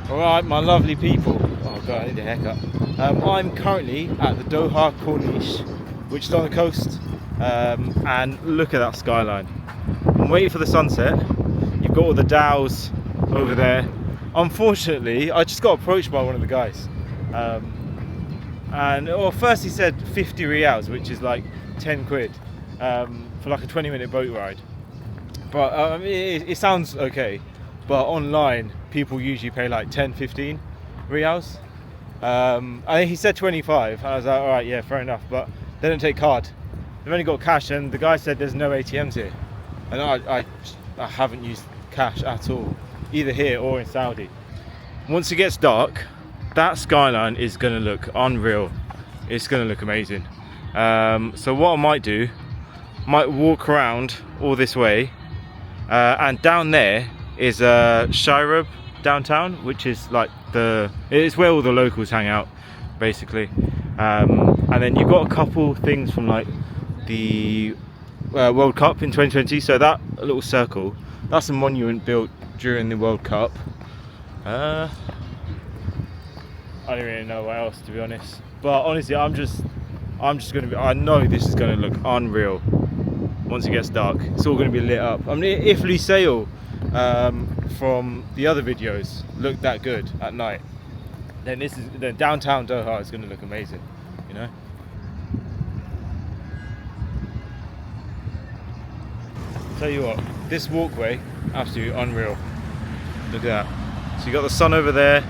Alright, my lovely people. Oh god, I need a haircut. I'm currently at the Doha Corniche, which is on the coast, and look at that skyline. I'm waiting for the sunset. You've got all the dhows over there. Unfortunately, I just got approached by one of the guys. First he said 50 riyals, which is like 10 quid, for like a 20-minute boat ride. But it sounds okay. But online, people usually pay like 10, 15 riyals. I think he said 25. I was like, all right, yeah, fair enough. But they don't take card. They've only got cash, and the guy said there's no ATMs here. And I haven't used cash at all, either here or in Saudi. Once it gets dark, that skyline is going to look unreal. It's going to look amazing. So what I might do, might walk around all this way, and down there is Shirab downtown, which is like it's where all the locals hang out, basically. And then you've got a couple things from like the World Cup in 2020. So that little circle, that's a monument built during the World Cup. I don't really know what else, to be honest. But honestly, I'm just gonna I know this is gonna look unreal once it gets dark. It's all gonna be lit up. I mean, if Lusail from the other videos looked that good at night, then the downtown Doha is gonna look amazing, you know. Tell you what, this walkway, absolutely unreal. Look at that. So you got the sun over there.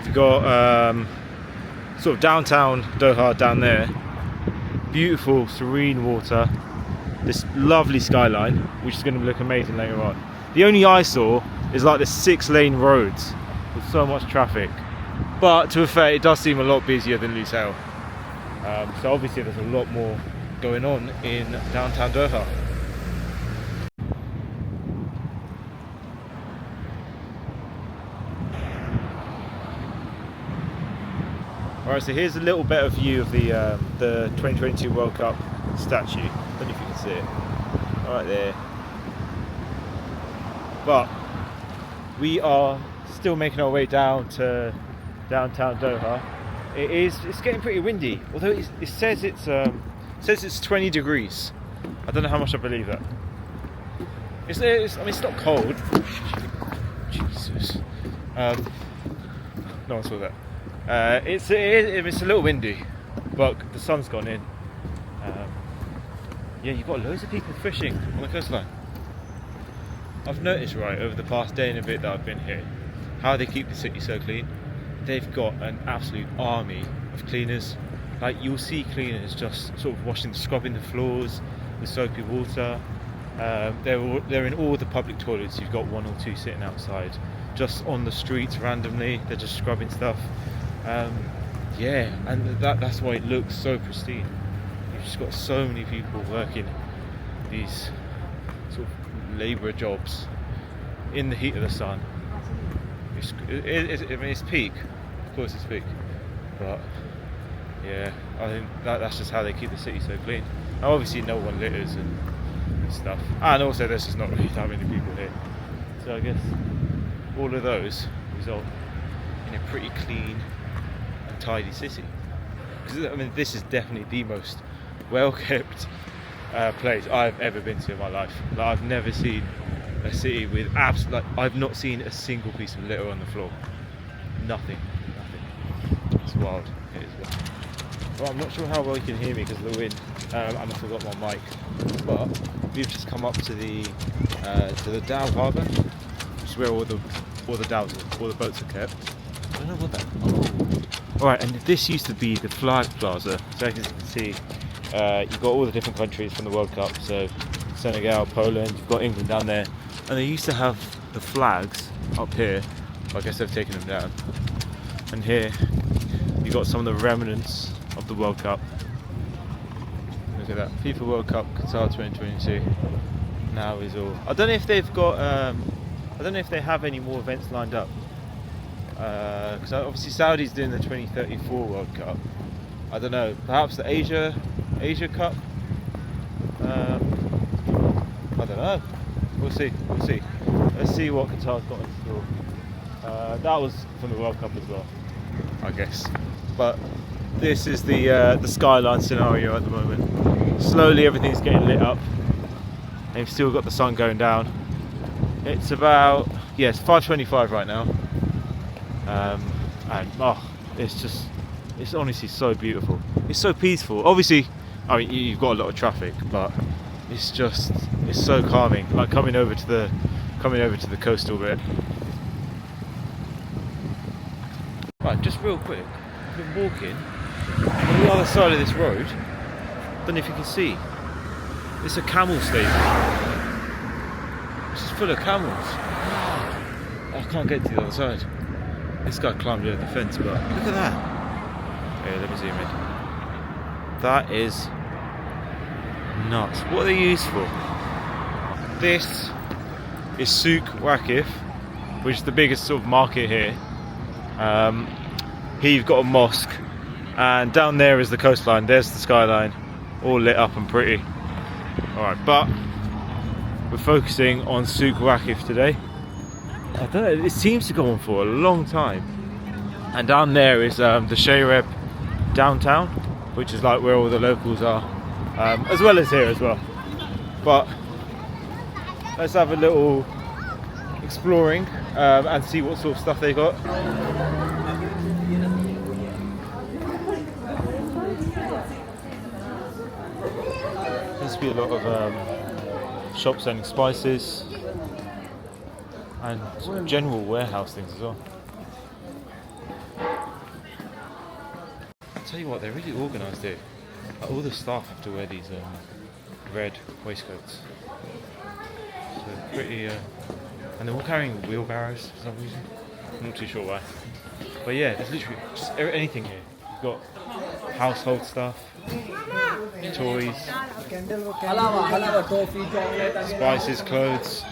You've got sort of downtown Doha down there. Beautiful, serene water. This lovely skyline, which is going to look amazing later on. The only eyesore is like the 6-lane roads with so much traffic. But to be fair, it does seem a lot busier than Lusail. So obviously there's a lot more going on in downtown Doha. Alright, so here's a little better view of the 2022 World Cup statue. I don't know if you can see it. Right there. But we are still making our way down to downtown Doha. It's getting pretty windy, although it says it's 20 degrees. I don't know how much I believe that. I mean, it's not cold. Jesus. No one saw that. It's a little windy, but the sun's gone in. Yeah, you've got loads of people fishing on the coastline. I've noticed, right, over the past day and a bit that I've been here, how they keep the city so clean. They've got an absolute army of cleaners. Like, you'll see cleaners just sort of scrubbing the floors with soapy water. They're in all the public toilets. You've got one or two sitting outside, just on the streets randomly. They're just scrubbing stuff. Yeah, and that's why it looks so pristine. You've just got so many people working these sort of labour jobs in the heat of the sun. I mean, it's peak, of course it's peak, but yeah, I think that's just how they keep the city so clean. Now, obviously no one litters and stuff, and also there's just not really that many people here, so I guess all of those result in a pretty clean and tidy city. Because I mean, this is definitely the most well-kept place I've ever been to in my life. Like, I've never seen a city with I've not seen a single piece of litter on the floor. Nothing. It's wild. It is wild. Well, I'm not sure how well you can hear me because of the wind, and I forgot my mic. But we've just come up to the Dow Harbour, which is where all the boats are kept. I don't know what that. Oh. Alright, and this used to be the Flag Plaza. So as you can see, you've got all the different countries from the World Cup. So Senegal, Poland, you've got England down there. And they used to have the flags up here. I guess they've taken them down. And here, you've got some of the remnants of the World Cup. Look at that. FIFA World Cup Qatar 2022. Now is all. I don't know if they've got. I don't know if they have any more events lined up. Because obviously Saudi's doing the 2034 World Cup. I don't know. Perhaps the Asia Cup. I don't know. We'll see. Let's see what Qatar's got in store. That was from the World Cup as well, I guess. But this is the skyline scenario at the moment. Slowly everything's getting lit up. They've still got the sun going down. It's about, yeah, it's 5:25 right now. And oh, it's honestly so beautiful. It's so peaceful. Obviously, I mean, you've got a lot of traffic, but it's so calming. Like coming over to the coastal bit. Right, just real quick, I've been walking on the other side of this road. Don't know if you can see. It's a camel stable. It's just full of camels. I can't get to the other side. This guy climbed over the fence, but look at that. Here, let me zoom in. That is nuts. What are they used for? This is Souq Waqif, which is the biggest sort of market here. Here you've got a mosque, and down there is the coastline. There's the skyline, all lit up and pretty. Alright, but we're focusing on Souq Waqif today. I don't know, it seems to go on for a long time. And down there is the Shareb downtown, which is like where all the locals are, as well as here as well. But let's have a little exploring and see what sort of stuff they got. There's be a lot of shops selling spices and sort of general warehouse things as well. I'll tell you what, they're really organised here. Like, all the staff have to wear these red waistcoats. So pretty, and they're all carrying wheelbarrows for some reason. I'm not too sure why. But yeah, there's literally just anything here. You've got household stuff, toys, spices, clothes.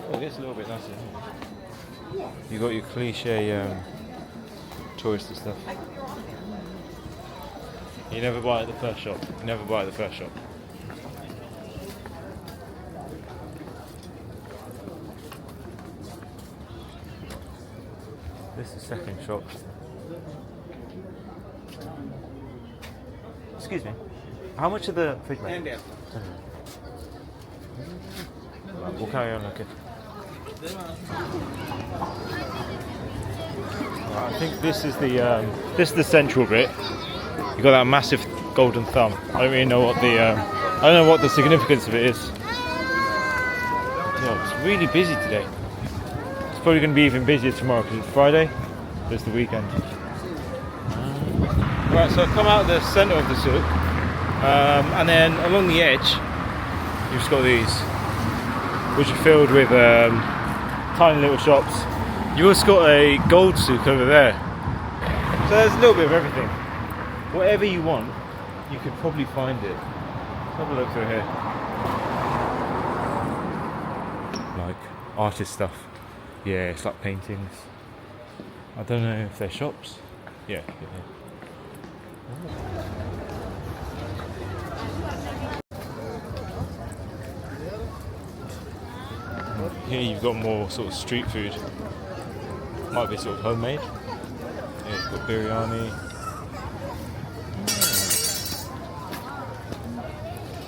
Oh, it gets a little bit nicer. You got your cliche touristy stuff. You never buy at the first shop. You never buy at the first shop. This is the second shop. Excuse me. How much are the fish made? Right, we'll carry on looking. Right, I think this is the central bit. You got that massive golden thumb. I don't really know what the significance of it is. Yo, it's really busy today. It's probably going to be even busier tomorrow because it's Friday. There's the weekend. Right, so I've come out of the centre of the souk, and then along the edge, you've just got these, which are filled with tiny little shops. You've also got a gold souk over there. So there's a little bit of everything. Whatever you want, you could probably find it. Let's have a look through here. Like artist stuff. Yeah, it's like paintings. I don't know if they're shops. Yeah. Here you've got more sort of street food. Might be sort of homemade. Yeah, you've got biryani.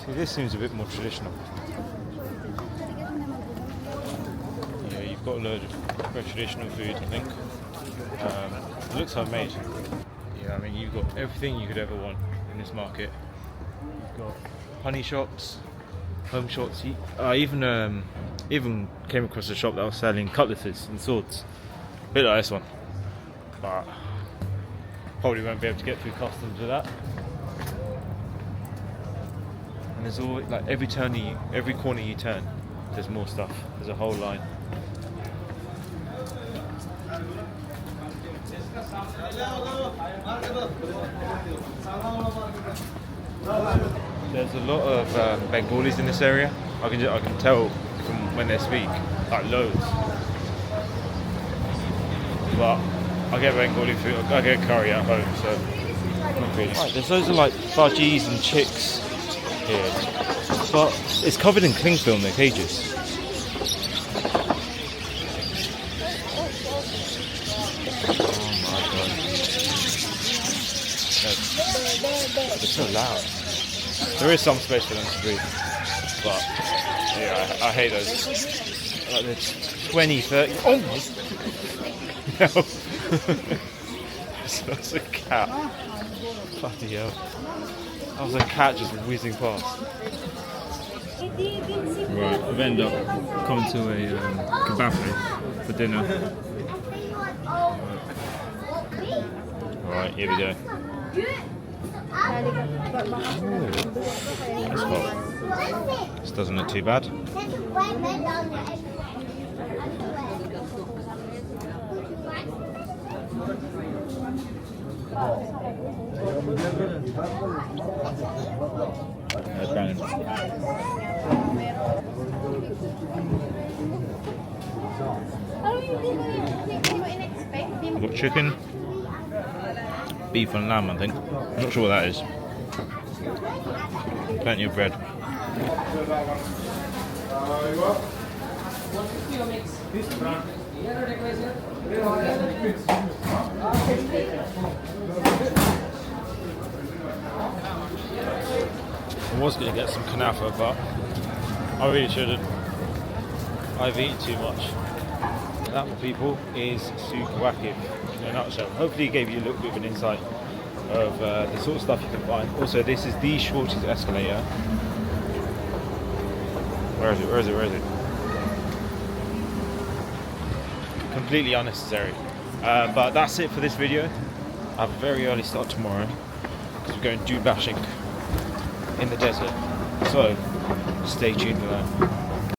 See, this seems a bit more traditional. Yeah, you've got a load of very traditional food, I think. It looks homemade. Yeah, I mean, you've got everything you could ever want in this market. You've got honey shops, home shops. I even came across a shop that was selling cutlasses and swords. A bit like this one. But probably won't be able to get through customs with that. And there's always, like, every corner you turn, there's more stuff. There's a whole line. There's a lot of Bengalis in this area. I can tell from when they speak, like loads. But I get Bengali food. I get curry at home, so not really. Right, there's loads of like bhajis and chicks here. But it's covered in cling film, the cages. Oh my god. They're so loud. There is some space for them to breathe. But yeah, I hate those. Like they're 20, 30. Oh my no. That's a cat. Bloody hell. That was a cat just whizzing past. Right, I've ended up coming to a kebab place for dinner. Alright, here we go. Ooh, that's hot. This doesn't look too bad. That's banging. I've got chicken, beef and lamb, I think. I'm not sure what that is. Plenty of bread. I was going to get some kanafa, but I really shouldn't. I've eaten too much. And that, people, is Souq Waqif in a nutshell. Hopefully it gave you a little bit of an insight of the sort of stuff you can find. Also, this is the shortest escalator. Where is it? Where is it? Where is it? Completely unnecessary. But that's it for this video. I have a very early start tomorrow because we're going dude bashing in the desert. So stay tuned for that.